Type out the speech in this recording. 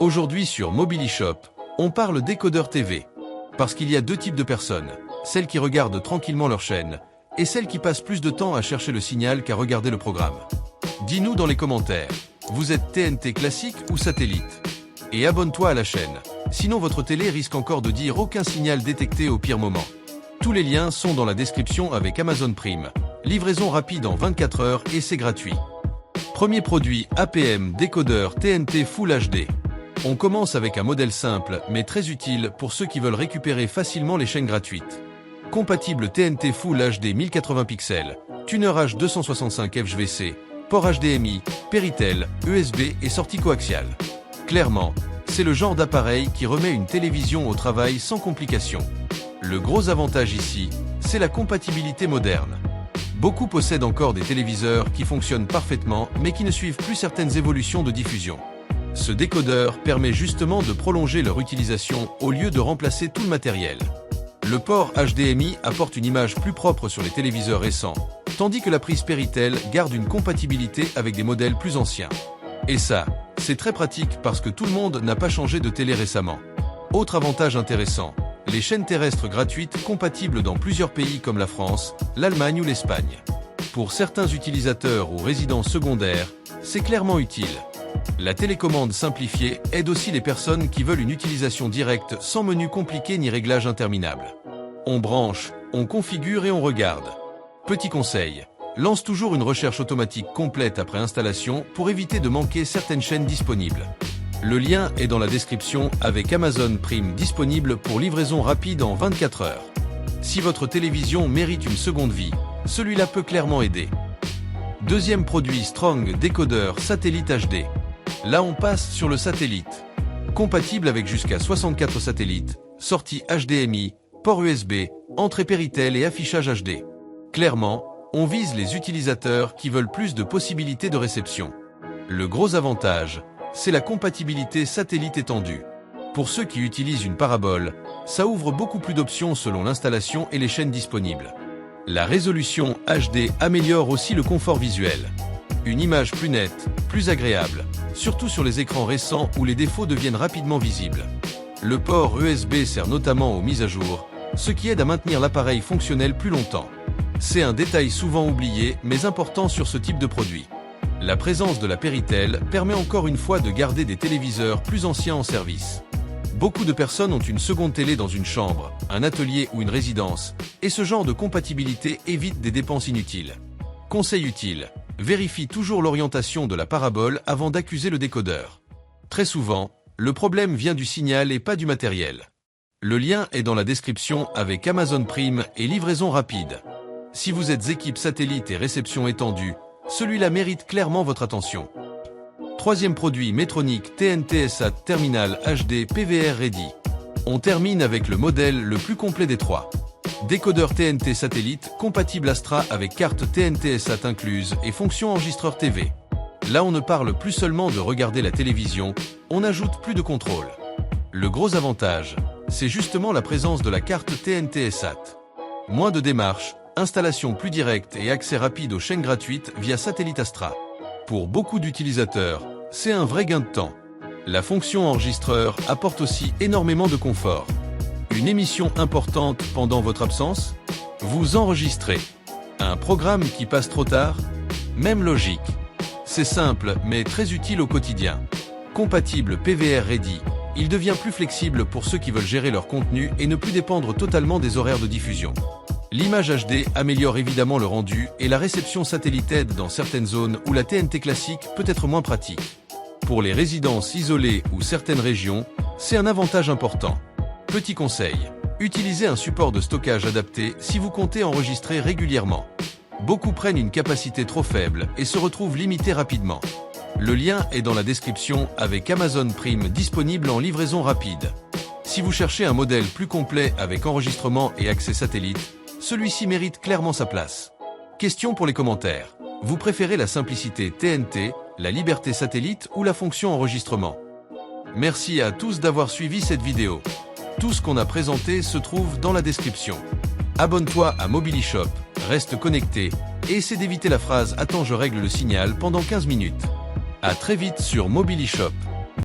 Aujourd'hui sur Mobilishop, on parle décodeur TV. Parce qu'il y a deux types de personnes, celles qui regardent tranquillement leur chaîne, et celles qui passent plus de temps à chercher le signal qu'à regarder le programme. Dis-nous dans les commentaires, vous êtes TNT classique ou satellite? Et abonne-toi à la chaîne, sinon votre télé risque encore de dire aucun signal détecté au pire moment. Tous les liens sont dans la description avec Amazon Prime. Livraison rapide en 24 heures et c'est gratuit. Premier produit APM décodeur TNT Full HD. On commence avec un modèle simple mais très utile pour ceux qui veulent récupérer facilement les chaînes gratuites. Compatible TNT Full HD 1080 pixels, tuner H265 FVC, port HDMI, Péritel, USB et sortie coaxiale. Clairement, c'est le genre d'appareil qui remet une télévision au travail sans complications. Le gros avantage ici, c'est la compatibilité moderne. Beaucoup possèdent encore des téléviseurs qui fonctionnent parfaitement mais qui ne suivent plus certaines évolutions de diffusion. Ce décodeur permet justement de prolonger leur utilisation au lieu de remplacer tout le matériel. Le port HDMI apporte une image plus propre sur les téléviseurs récents, tandis que la prise Péritel garde une compatibilité avec des modèles plus anciens. Et ça, c'est très pratique parce que tout le monde n'a pas changé de télé récemment. Autre avantage intéressant, les chaînes terrestres gratuites compatibles dans plusieurs pays comme la France, l'Allemagne ou l'Espagne. Pour certains utilisateurs ou résidents secondaires, c'est clairement utile. La télécommande simplifiée aide aussi les personnes qui veulent une utilisation directe sans menu compliqué ni réglage interminable. On branche, on configure et on regarde. Petit conseil, lance toujours une recherche automatique complète après installation pour éviter de manquer certaines chaînes disponibles. Le lien est dans la description avec Amazon Prime disponible pour livraison rapide en 24 heures. Si votre télévision mérite une seconde vie, celui-là peut clairement aider. Deuxième produit Strong décodeur satellite HD. Là on passe sur le satellite. Compatible avec jusqu'à 64 satellites, sortie HDMI, port USB, entrée Péritel et affichage HD. Clairement, on vise les utilisateurs qui veulent plus de possibilités de réception. Le gros avantage, c'est la compatibilité satellite étendue. Pour ceux qui utilisent une parabole, ça ouvre beaucoup plus d'options selon l'installation et les chaînes disponibles. La résolution HD améliore aussi le confort visuel. Une image plus nette, plus agréable, surtout sur les écrans récents où les défauts deviennent rapidement visibles. Le port USB sert notamment aux mises à jour, ce qui aide à maintenir l'appareil fonctionnel plus longtemps. C'est un détail souvent oublié mais important sur ce type de produit. La présence de la Péritel permet encore une fois de garder des téléviseurs plus anciens en service. Beaucoup de personnes ont une seconde télé dans une chambre, un atelier ou une résidence, et ce genre de compatibilité évite des dépenses inutiles. Conseil utile, vérifie toujours l'orientation de la parabole avant d'accuser le décodeur. Très souvent, le problème vient du signal et pas du matériel. Le lien est dans la description avec Amazon Prime et livraison rapide. Si vous êtes équipe satellite et réception étendue, celui-là mérite clairement votre attention. Troisième produit Metronic TNT SAT Terminal HD PVR Ready. On termine avec le modèle le plus complet des trois. Décodeur TNT satellite compatible Astra avec carte TNT SAT incluse et fonction enregistreur TV. Là on ne parle plus seulement de regarder la télévision, on ajoute plus de contrôle. Le gros avantage, c'est justement la présence de la carte TNT SAT. Moins de démarches, installation plus directe et accès rapide aux chaînes gratuites via satellite Astra. Pour beaucoup d'utilisateurs, c'est un vrai gain de temps. La fonction enregistreur apporte aussi énormément de confort. Une émission importante pendant votre absence? Vous enregistrez. Un programme qui passe trop tard? Même logique. C'est simple mais très utile au quotidien. Compatible PVR Ready, il devient plus flexible pour ceux qui veulent gérer leur contenu et ne plus dépendre totalement des horaires de diffusion. L'image HD améliore évidemment le rendu et la réception satellite aide dans certaines zones où la TNT classique peut être moins pratique. Pour les résidences isolées ou certaines régions, c'est un avantage important. Petit conseil, utilisez un support de stockage adapté si vous comptez enregistrer régulièrement. Beaucoup prennent une capacité trop faible et se retrouvent limités rapidement. Le lien est dans la description avec Amazon Prime disponible en livraison rapide. Si vous cherchez un modèle plus complet avec enregistrement et accès satellite, celui-ci mérite clairement sa place. Question pour les commentaires. Vous préférez la simplicité TNT, la liberté satellite ou la fonction enregistrement? Merci à tous d'avoir suivi cette vidéo. Tout ce qu'on a présenté se trouve dans la description. Abonne-toi à Mobilishop, reste connecté et essaie d'éviter la phrase « Attends, je règle le signal » pendant 15 minutes. À très vite sur Mobilishop.